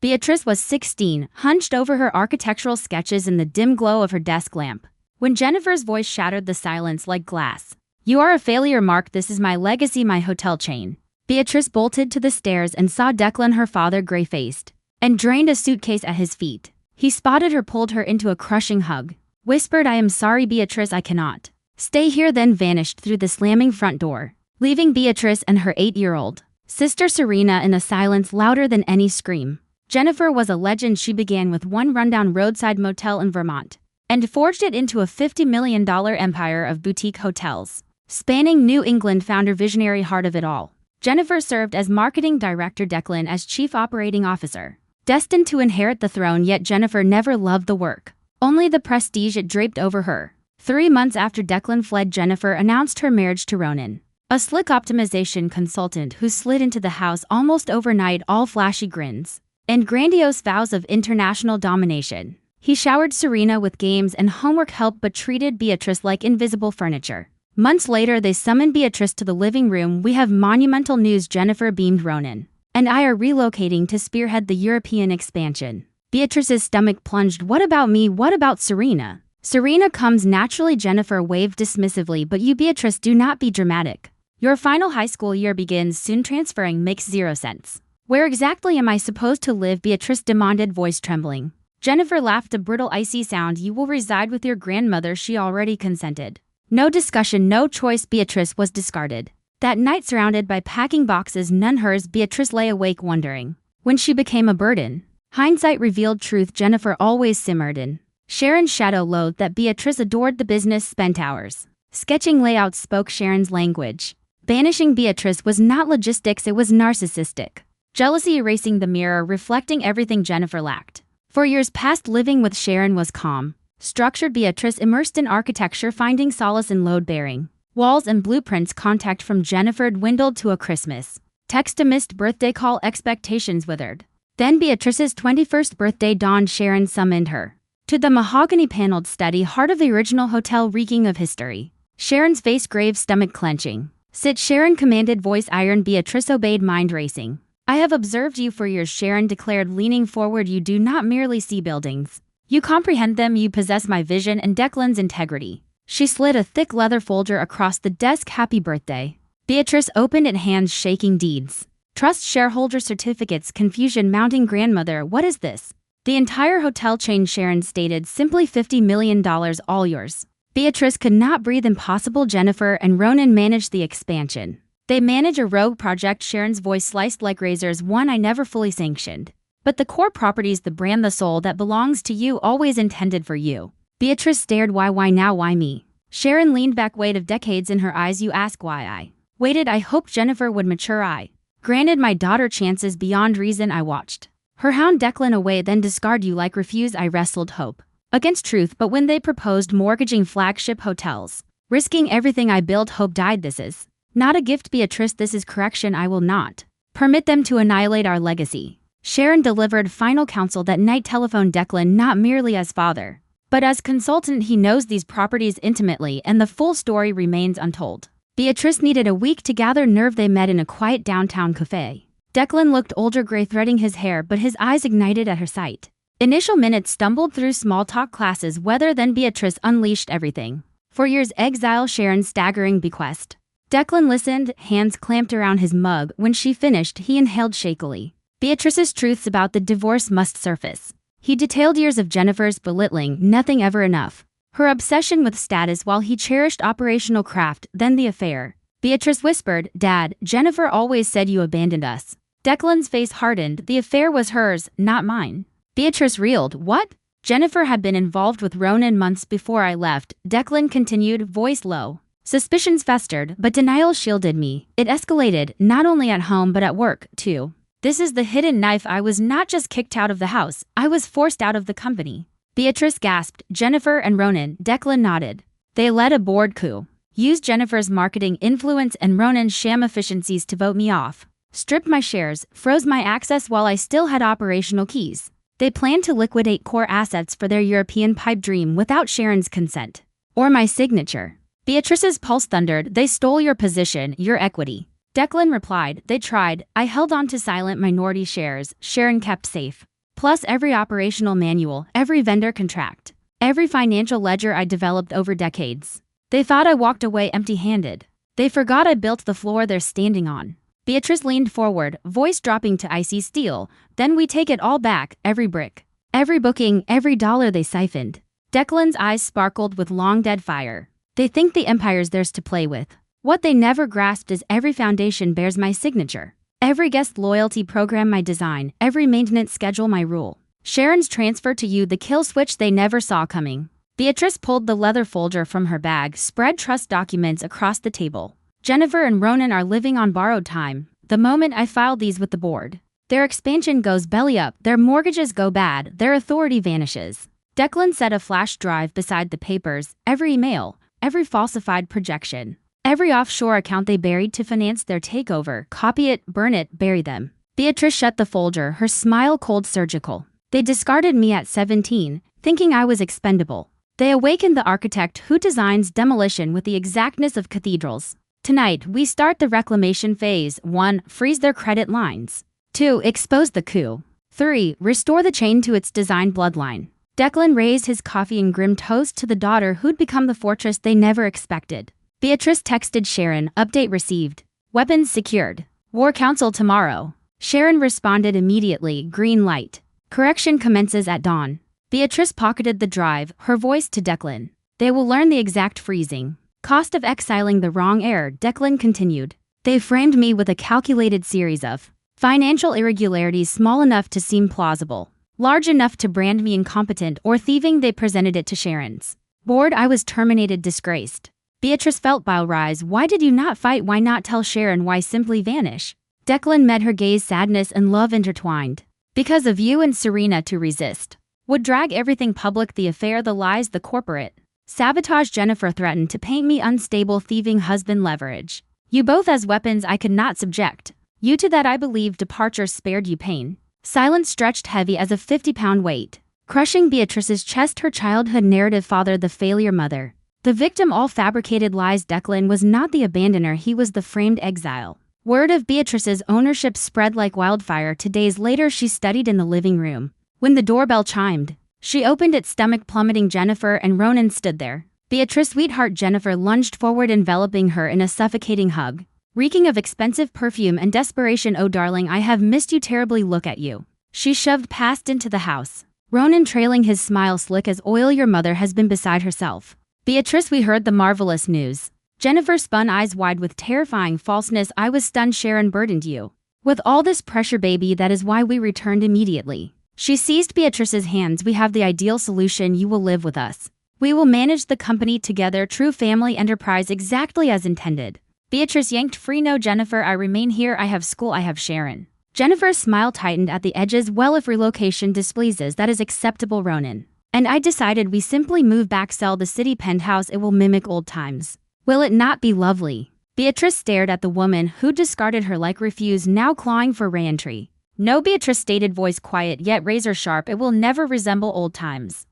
Beatrice was 16, hunched over her architectural sketches in the dim glow of her desk lamp, when Jennifer's voice shattered the silence like glass. "You are a failure, Mark. This is my legacy, my hotel chain." Beatrice bolted to the stairs and saw Declan, her father, gray-faced, and drained a suitcase at his feet. He spotted her, pulled her into a crushing hug, whispered, "I am sorry, Beatrice, I cannot stay here," then vanished through the slamming front door, leaving Beatrice and her 8-year-old sister Serena in a silence louder than any scream. Jennifer was a legend. She began with one rundown roadside motel in Vermont and forged it into a $50 million empire of boutique hotels, spanning New England. Founder, visionary, heart of it all. Jennifer served as marketing director, Declan as chief operating officer. Destined to inherit the throne, yet Jennifer never loved the work, only the prestige it draped over her. 3 months after Declan fled, Jennifer announced her marriage to Ronan, a slick optimization consultant who slid into the house almost overnight, all flashy grins and grandiose vows of international domination. He showered Serena with games and homework help but treated Beatrice like invisible furniture. Months later, they summoned Beatrice to the living room. "We have monumental news," Jennifer beamed. "Ronan and I are relocating to spearhead the European expansion." Beatrice's stomach plunged. "What about me? What about Serena?" "Serena comes naturally," Jennifer waved dismissively. "But you, Beatrice, do not be dramatic. Your final high school year begins soon. Transferring makes zero sense." "Where exactly am I supposed to live?" Beatrice demanded, voice trembling. Jennifer laughed, a brittle, icy sound. "You will reside with your grandmother. She already consented." No discussion, no choice. Beatrice was discarded. That night, surrounded by packing boxes, none hers, Beatrice lay awake wondering when she became a burden. Hindsight revealed truth Jennifer always simmered in. Sharon's shadow loathed that Beatrice adored the business, spent hours sketching layouts, spoke Sharon's language. Banishing Beatrice was not logistics, it was narcissistic jealousy, erasing the mirror, reflecting everything Jennifer lacked. For years past, living with Sharon was calm, structured. Beatrice immersed in architecture, finding solace in load-bearing walls and blueprints. Contact from Jennifer dwindled to a Christmas text, a missed birthday call, expectations withered. Then Beatrice's 21st birthday dawned. Sharon summoned her to the mahogany-paneled study, heart of the original hotel, reeking of history. Sharon's face grave, stomach clenching. "Sit," Sharon commanded, voice iron. Beatrice obeyed, mind racing. "I have observed you for years," Sharon declared, leaning forward. "You do not merely see buildings. You comprehend them. You possess my vision and Declan's integrity." She slid a thick leather folder across the desk. "Happy birthday." Beatrice opened it, hands shaking. "Deeds, trust, shareholder certificates." Confusion mounting. "Grandmother, what is this?" "The entire hotel chain," Sharon stated simply. $50 million, all yours." Beatrice could not breathe. "Impossible." "Jennifer and Ronan managed the expansion. They manage a rogue project." Sharon's voice sliced like razors. "One I never fully sanctioned. But the core properties, the brand, the soul that belongs to you, always intended for you." Beatrice stared. Why now? Why me?" Sharon leaned back, weight of decades in her eyes. "You ask why I waited. I hoped Jennifer would mature. I granted my daughter chances beyond reason. I watched her hound Declan away, then discard you like refuse. I wrestled hope against truth. But when they proposed mortgaging flagship hotels, risking everything I built, hope died. This is not a gift, Beatrice. This is correction. I will not permit them to annihilate our legacy." Sharon delivered final counsel that night. Telephoned Declan not merely as father, but as consultant. He knows these properties intimately, and the full story remains untold. Beatrice needed a week to gather nerve. They met in a quiet downtown cafe. Declan looked older, gray, threading his hair, but his eyes ignited at her sight. Initial minutes stumbled through small talk, classes, weather, then Beatrice unleashed everything. For years, exile, Sharon's staggering bequest. Declan listened, hands clamped around his mug. When she finished, he inhaled shakily. Beatrice's truths about the divorce must surface. He detailed years of Jennifer's belittling, nothing ever enough. Her obsession with status while he cherished operational craft, then the affair. Beatrice whispered, "Dad, Jennifer always said you abandoned us." Declan's face hardened. "The affair was hers, not mine." Beatrice reeled. "What?" "Jennifer had been involved with Ronan months before I left," Declan continued, voice low. "Suspicions festered, but denial shielded me. It escalated, not only at home but at work, too. This is the hidden knife. I was not just kicked out of the house, I was forced out of the company." Beatrice gasped. "Jennifer and Ronan," Declan nodded. "They led a board coup. Used Jennifer's marketing influence and Ronan's sham efficiencies to vote me off. Stripped my shares, froze my access while I still had operational keys. They planned to liquidate core assets for their European pipe dream without Sharon's consent. Or my signature." Beatrice's pulse thundered. "They stole your position, your equity." Declan replied, "They tried. I held on to silent minority shares Sharon kept safe. plus every operational manual, every vendor contract, every financial ledger I developed over decades. They thought I walked away empty-handed. They forgot I built the floor they're standing on. Beatrice leaned forward, voice dropping to icy steel. Then we take it all back, every brick, every booking, every dollar they siphoned. Declan's eyes sparkled with long-dead fire. They think the empire's theirs to play with. What they never grasped is every foundation bears my signature. Every guest loyalty program my design, every maintenance schedule my rule. Sharon's transfer to you the kill switch they never saw coming. Beatrice pulled the leather folder from her bag, spread trust documents across the table. Jennifer and Ronan are living on borrowed time. The moment I file these with the board, their expansion goes belly up, their mortgages go bad, their authority vanishes. Declan set a flash drive beside the papers, every email, every falsified projection, every offshore account they buried to finance their takeover. Copy it, burn it, bury them. Beatrice shut the folder, her smile cold surgical. They discarded me at 17, thinking I was expendable. They awakened the architect who designs demolition with the exactness of cathedrals. Tonight, we start the reclamation phase. 1. Freeze their credit lines. 2. Expose the coup. 3. Restore the chain to its designed bloodline. Declan raised his coffee and grim toast to the daughter who'd become the fortress they never expected. Beatrice texted Sharon, update received. Weapons secured. War Council tomorrow. Sharon responded immediately, green light. Correction commences at dawn. Beatrice pocketed the drive, her voice to Declan. They will learn the exact freezing cost of exiling the wrong heir. Declan continued. They framed me with a calculated series of financial irregularities small enough to seem plausible, large enough to brand me incompetent or thieving. They presented it to Sharon's board. I was terminated, disgraced. Beatrice felt bile rise. Why did you not fight? Why not tell Sharon? Why simply vanish? Declan met her gaze, sadness and love intertwined. Because of you and Serena. To resist would drag everything public, the affair, the lies, the corporate sabotage. Jennifer threatened to paint me unstable, thieving husband, leverage you both as weapons I could not subject you to. That I believe departure spared you pain. Silence stretched heavy as a 50-pound weight, crushing Beatrice's chest. Her childhood narrative, father the failure, mother the victim, all fabricated lies. Declan was not the abandoner, he was the framed exile. Word of Beatrice's ownership spread like wildfire. 2 days later, she studied in the living room. When the doorbell chimed, she opened it, stomach plummeting. Jennifer and Ronan stood there. Beatrice, sweetheart. Jennifer lunged forward, enveloping her in a suffocating hug, reeking of expensive perfume and desperation. Oh darling, I have missed you terribly. Look at you. She shoved past into the house, Ronan trailing, his smile slick as oil. Your mother has been beside herself. Beatrice, we heard the marvelous news. Jennifer spun, eyes wide with terrifying falseness. I was stunned. Sharon burdened you with all this pressure, baby. That is why we returned immediately. She seized Beatrice's hands. We have the ideal solution. You will live with us. We will manage the company together. True family enterprise, exactly as intended. Beatrice yanked free. No, Jennifer, I remain here. I have school. I have Sharon. Jennifer's smile tightened at the edges. Well, if relocation displeases, that is acceptable, Ronan. And I decided we simply move back, sell the city penthouse. It will mimic old times. Will it not be lovely? Beatrice stared at the woman who discarded her like refuse, now clawing for re-entry. No, Beatrice stated, voice quiet yet razor sharp. It will never resemble old times.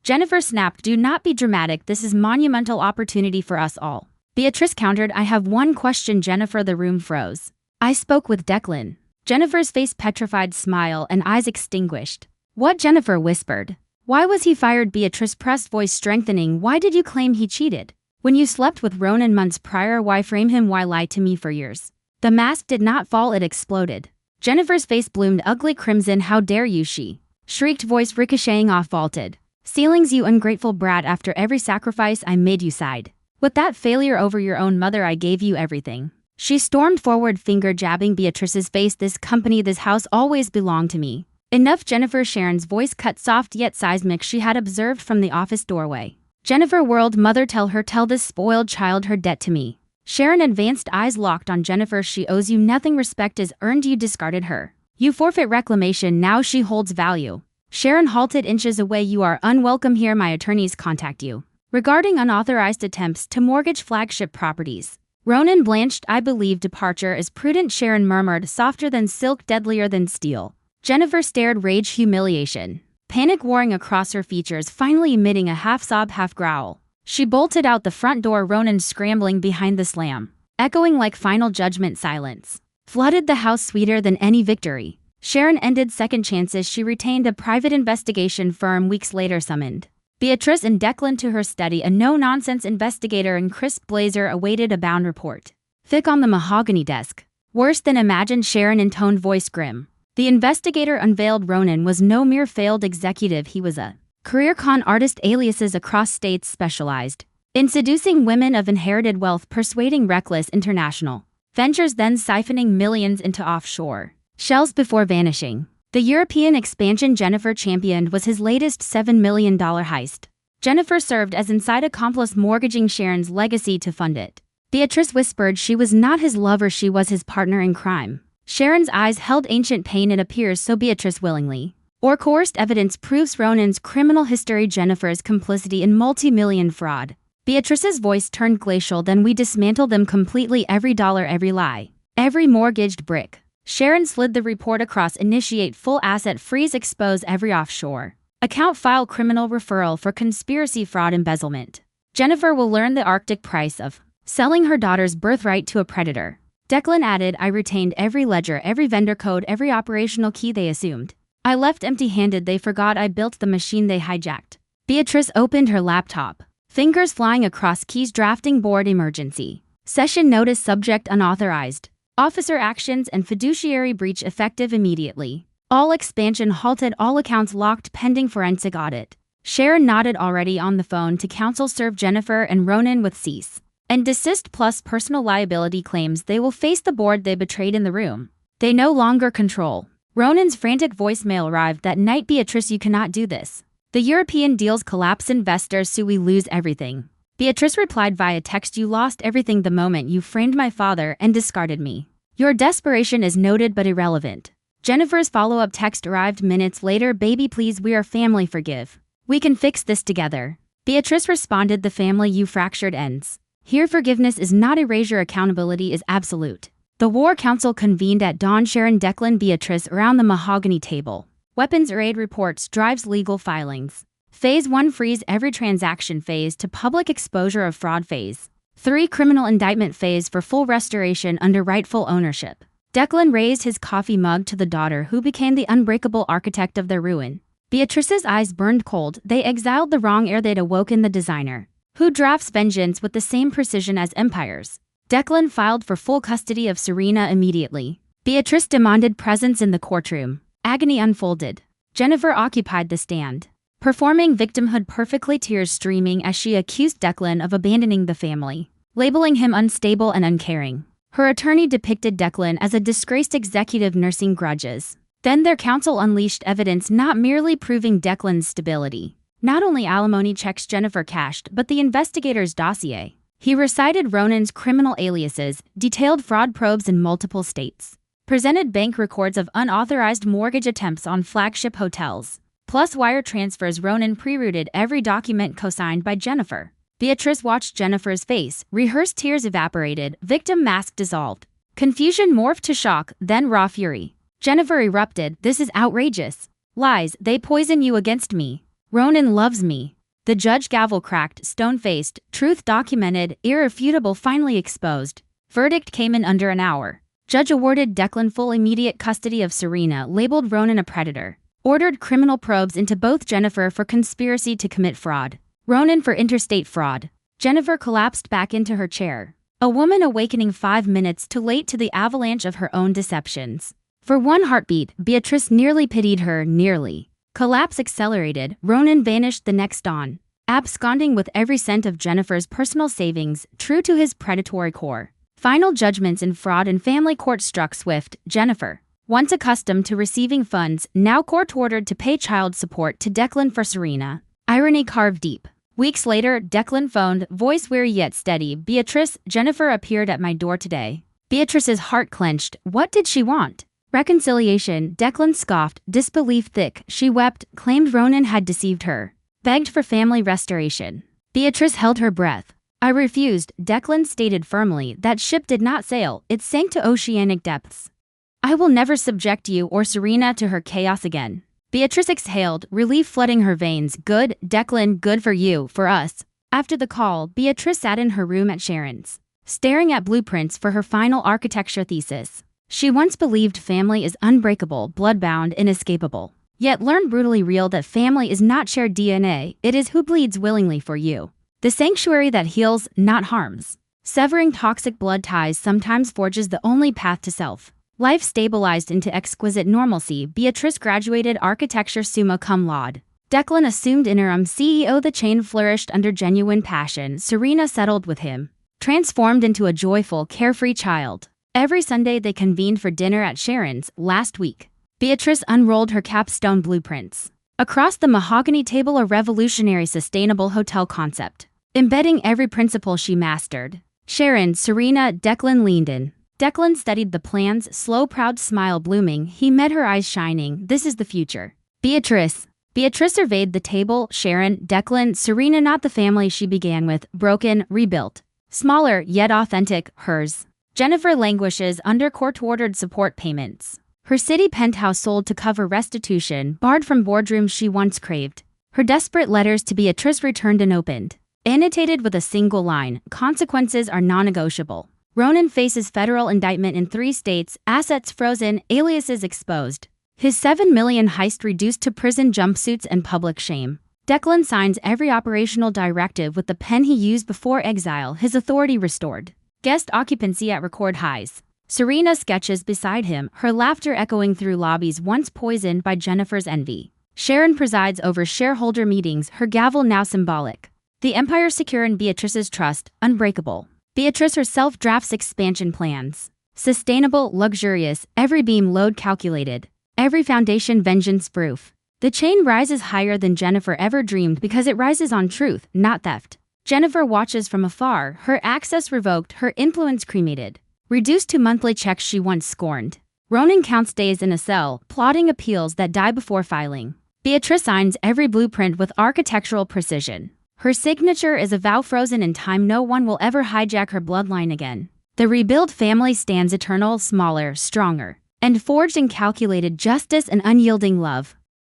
Jennifer snapped, do not be dramatic. This is monumental opportunity for us all. Beatrice countered, I have one question. Jennifer, the room froze. I spoke with Declan. Jennifer's face petrified, smile and eyes extinguished. What? Jennifer whispered. Why was he fired? Beatrice pressed, voice strengthening. Why did you claim he cheated? When you slept with Ronan months prior, why frame him? Why lie to me for years? The mask did not fall, it exploded. Jennifer's face bloomed ugly crimson. How dare you? She shrieked, voice ricocheting off, vaulted ceilings. You ungrateful brat, after every sacrifice I made you sighed. With that failure over your own mother, I gave you everything. She stormed forward, finger jabbing Beatrice's face. This company, this house always belonged to me. Enough, Jennifer. Sharon's voice cut soft yet seismic. She had observed from the office doorway. Jennifer whirled. Mother, tell her, tell this spoiled child her debt to me. Sharon advanced, eyes locked on Jennifer. She owes you nothing. Respect is earned. You discarded her. You forfeit reclamation. Now she holds value. Sharon halted, inches away. You are unwelcome here. My attorneys contact you regarding unauthorized attempts to mortgage flagship properties. Ronan blanched. I believe departure is prudent. Sharon murmured, softer than silk, deadlier than steel. Jennifer stared, rage, humiliation, panic warring across her features, finally emitting a half sob, half growl. She bolted out the front door, Ronan scrambling behind the slam, echoing like final judgment. Silence flooded the house, sweeter than any victory. Sharon ended second chances. She retained a private investigation firm weeks later summoned Beatrice and Declan to her study. A no-nonsense investigator in crisp blazer awaited a bound report. Thick on the mahogany desk. Worse than imagined, Sharon intoned, voice grim. The investigator unveiled Ronan was no mere failed executive. He was a career con artist. Aliases across states, specialized in seducing women of inherited wealth, persuading reckless international ventures, then siphoning millions into offshore shells before vanishing. The European expansion Jennifer championed was his latest $7 million heist. Jennifer served as inside accomplice, mortgaging Sharon's legacy to fund it. Beatrice whispered she was not his lover, she was his partner in crime. Sharon's eyes held ancient pain. It appears so Beatrice willingly or coerced evidence proves Ronan's criminal history, Jennifer's complicity in multi-million fraud. Beatrice's voice turned glacial. Then we dismantled them completely. Every dollar, every lie, every mortgaged brick. Sharon slid the report across. Initiate full asset freeze. Expose every offshore account. File criminal referral for conspiracy, fraud, embezzlement. Jennifer will learn the Arctic price of selling her daughter's birthright to a predator. Declan added, I retained every ledger, every vendor code, every operational key they assumed. I left empty-handed. They forgot I built the machine they hijacked. Beatrice opened her laptop, fingers flying across keys. Drafting board, emergency session notice, subject unauthorized. Officer actions and fiduciary breach effective immediately. All expansion halted, all accounts locked pending forensic audit. Sharon nodded. Already on the phone to counsel. Serve Jennifer and Ronan with cease and desist plus personal liability claims. They will face the board they betrayed in the room they no longer control. Ronan's frantic voicemail arrived that night. Beatrice, you cannot do this. The European deals collapse. Investors sue. We lose everything. Beatrice replied via text, you lost everything the moment you framed my father and discarded me. Your desperation is noted but irrelevant. Jennifer's follow-up text arrived minutes later. Baby, please, we are family, forgive. We can fix this together. Beatrice responded, the family you fractured ends. Here forgiveness is not erasure, accountability is absolute. The War Council convened at dawn. Sharon, Declan, Beatrice around the mahogany table. Weapons raid reports, drives legal filings. Phase 1 freeze every transaction. Phase 2 public exposure of fraud. Phase 3 criminal indictment. Phase 4 full restoration under rightful ownership. Declan raised his coffee mug to the daughter who became the unbreakable architect of their ruin. Beatrice's eyes burned cold. They exiled the wrong heir. They'd awoken the designer who drafts vengeance with the same precision as empires. Declan filed for full custody of Serena immediately. Beatrice demanded presence in the courtroom. Agony unfolded. Jennifer occupied the stand, performing victimhood perfectly, tears streaming as she accused Declan of abandoning the family, labeling him unstable and uncaring. Her attorney depicted Declan as a disgraced executive nursing grudges. Then their counsel unleashed evidence, not merely proving Declan's stability. Not only alimony checks Jennifer cashed, but the investigator's dossier. He recited Ronan's criminal aliases, detailed fraud probes in multiple states, presented bank records of unauthorized mortgage attempts on flagship hotels, plus wire transfers. Ronan pre-routed every document co-signed by Jennifer. Beatrice watched Jennifer's face, rehearsed tears evaporated, victim mask dissolved. Confusion morphed to shock, then raw fury. Jennifer erupted, this is outrageous. Lies, they poison you against me. Ronan loves me. The judge gavel cracked, stone-faced, truth documented, irrefutable, finally exposed. Verdict came in under an hour. Judge awarded Declan full immediate custody of Serena, labeled Ronan a predator. Ordered criminal probes into both Jennifer for conspiracy to commit fraud, Ronan for interstate fraud. Jennifer collapsed back into her chair, a woman awakening 5 minutes too late to the avalanche of her own deceptions. For one heartbeat, Beatrice nearly pitied her, nearly. Collapse accelerated, Ronan vanished the next dawn, absconding with every cent of Jennifer's personal savings, true to his predatory core. Final judgments in fraud and family court struck swift. Jennifer, once accustomed to receiving funds, now court-ordered to pay child support to Declan for Serena. Irony carved deep. Weeks later, Declan phoned, voice weary yet steady, Beatrice, Jennifer appeared at my door today. Beatrice's heart clenched. What did she want? Reconciliation, Declan scoffed, disbelief thick. She wept, claimed Ronan had deceived her. Begged for family restoration. Beatrice held her breath. I refused, Declan stated firmly. That ship did not sail, it sank to oceanic depths. I will never subject you or Serena to her chaos again. Beatrice exhaled, relief flooding her veins. Good, Declan, good for you, for us. After the call, Beatrice sat in her room at Sharon's, staring at blueprints for her final architecture thesis. She once believed family is unbreakable, bloodbound, inescapable. Yet learned brutally real that family is not shared DNA, it is who bleeds willingly for you. The sanctuary that heals, not harms. Severing toxic blood ties sometimes forges the only path to self. Life stabilized into exquisite normalcy. Beatrice graduated architecture summa cum laude. Declan assumed interim CEO. The chain flourished under genuine passion. Serena settled with him, transformed into a joyful, carefree child. Every Sunday they convened for dinner at Sharon's. Last week, Beatrice unrolled her capstone blueprints. Across the mahogany table, a revolutionary sustainable hotel concept, embedding every principle she mastered. Sharon, Serena, Declan leaned in. Declan studied the plans, slow, proud smile blooming. He met her eyes shining. This is the future. Beatrice surveyed the table. Sharon, Declan, Serena, not the family she began with, broken, rebuilt. Smaller, yet authentic, hers. Jennifer languishes under court-ordered support payments. Her city penthouse sold to cover restitution, barred from boardrooms she once craved. Her desperate letters to Beatrice returned unopened, annotated with a single line: consequences are non-negotiable. Ronan faces federal indictment in 3 states, assets frozen, aliases exposed. His $7 million heist reduced to prison jumpsuits and public shame. Declan signs every operational directive with the pen he used before exile, his authority restored. Guest occupancy at record highs. Serena sketches beside him, her laughter echoing through lobbies once poisoned by Jennifer's envy. Sharon presides over shareholder meetings, her gavel now symbolic. The empire secure in Beatrice's trust, unbreakable. Beatrice herself drafts expansion plans. Sustainable, luxurious, every beam load calculated, every foundation vengeance-proof. The chain rises higher than Jennifer ever dreamed because it rises on truth, not theft. Jennifer watches from afar, her access revoked, her influence cremated. Reduced to monthly checks she once scorned. Ronan counts days in a cell, plotting appeals that die before filing. Beatrice signs every blueprint with architectural precision. Her signature is a vow frozen in time. No one will ever hijack her bloodline again. The rebuilt family stands eternal, smaller, stronger, and forged in calculated justice and unyielding love.